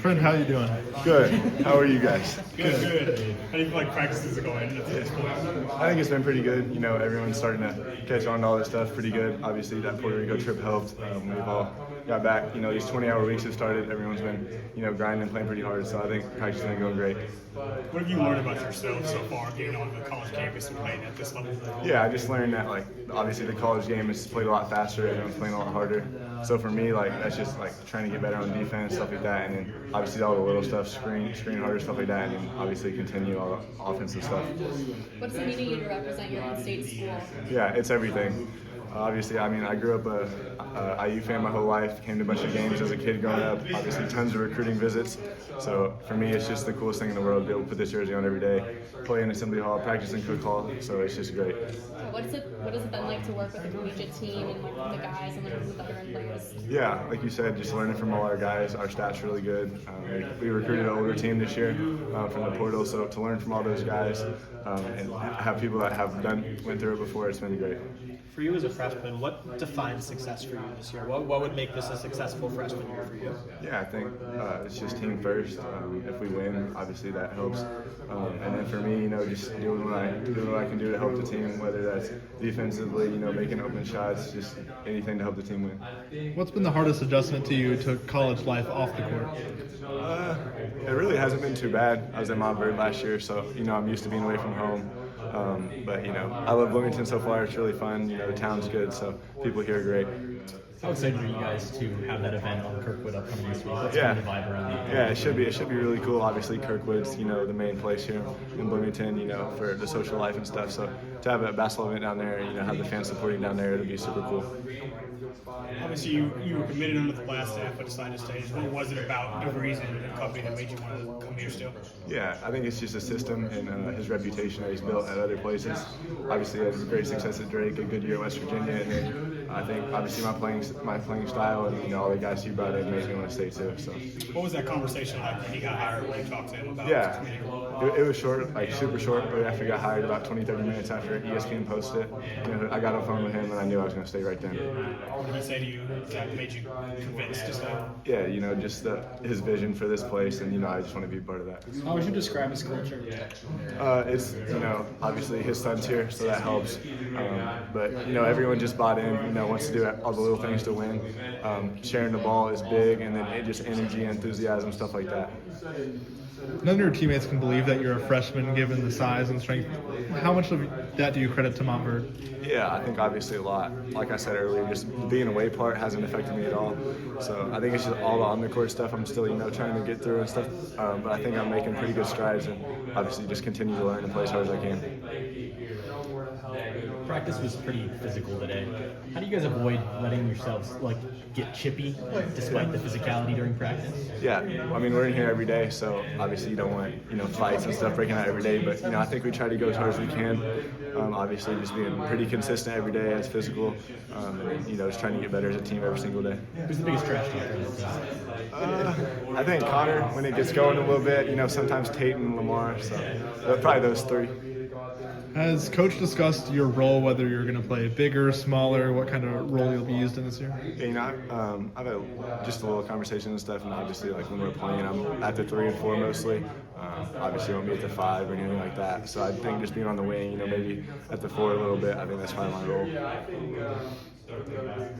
Trent, how you doing? Good. How are you guys? Good. How do you feel like practices are going at this point? I think it's been pretty good. Everyone's starting to catch on to all this stuff pretty good. Obviously, that Puerto Rico trip helped. We've all got back. These 20-hour weeks have started. Everyone's been, grinding and playing pretty hard. So I think practice has been going great. What have you learned about yourself so far getting on the college campus and playing at this level? Yeah, I just learned that, obviously the college game is played a lot faster. Everyone's playing a lot harder. So for me, that's just, trying to get better on defense, stuff like that. And then, obviously, all the little stuff, screen harder, stuff like that. And then, obviously, continue all the offensive stuff. What does it mean to you to represent your own state school? Yeah, it's everything. Obviously, I grew up a IU fan my whole life, came to a bunch of games as a kid growing up, obviously tons of recruiting visits. So for me, it's just the coolest thing in the world to be able to put this jersey on every day, play in Assembly Hall, practice in Cook Hall, so it's just great. What has it been like to work with a collegiate team and the guys and the veteran players? Yeah, like you said, just learning from all our guys. Our staff's really good. We recruited an older team this year from the portal, so to learn from all those guys and have people that went through it before, it's been great. For you as a freshman, what defines success for you this year? What would make this a successful freshman year for you? Yeah, I think it's just team first. If we win, obviously that helps. And then for me, just doing what I can do to help the team, whether that's defensively, making open shots, just anything to help the team win. What's been the hardest adjustment to you to college life off the court? It really hasn't been too bad. I was at Montverde last year, so I'm used to being away from home. But I love Bloomington so far. It's really fun. The town's good, so people here are great. How excited are you guys to have that event on Kirkwood upcoming this week? What's kind of the vibe around it? Yeah, it should be really cool. Obviously, Kirkwood's the main place here in Bloomington, for the social life and stuff. So to have a basketball event down there, have the fans supporting down there, it'll be super cool. Obviously, you were committed under the last staff but decided to stay. What was it about the reason and company that made you want to come here still? Yeah, I think it's just a system and his reputation that he's built at other places. Obviously, he had great success at Drake, a good year at West Virginia, and then I think obviously my playing style and all the guys he brought in made me want to stay too. So. What was that conversation like when he got hired? When you talked to him about? Yeah, it was short, super short. Right after he got hired, about 20-30 minutes after ESPN posted it, I got on the phone with him and I knew I was going to stay right then. What did he say to you that made you convinced to stay? Yeah, just his vision for this place, and I just want to be part of that. How would you describe his culture? It's obviously his son's here, so that helps. But everyone just bought in. Wants to do all the little things to win. Sharing the ball is big, and then just energy, enthusiasm, stuff like that. None of your teammates can believe that you're a freshman given the size and strength. How much of that do you credit to Montverde? Yeah, I think obviously a lot. Like I said earlier, just being away part hasn't affected me at all. So I think it's just all the on-the-court stuff I'm still, trying to get through and stuff. But I think I'm making pretty good strides and obviously just continue to learn and play as hard as I can. Practice was pretty physical today. How do you guys avoid letting yourselves get chippy despite the physicality during practice? Yeah, we're in here every day, so obviously you don't want fights and stuff breaking out every day. But I think we try to go as hard as we can. Obviously, just being pretty consistent every day as physical, and just trying to get better as a team every single day. Who's the biggest trash talker on the team? I think Connor when it gets going a little bit. Sometimes Tate and Lamar. So probably those three. Has Coach discussed your role, whether you're going to play bigger, smaller, what kind of role you'll be used in this year? Yeah, I've had just a little conversation and stuff, and obviously, when we're playing, I'm at the 3 and 4 mostly. Obviously, I won't be at the 5 or anything like that. So I think just being on the wing, maybe at the 4 a little bit, I think that's probably my role.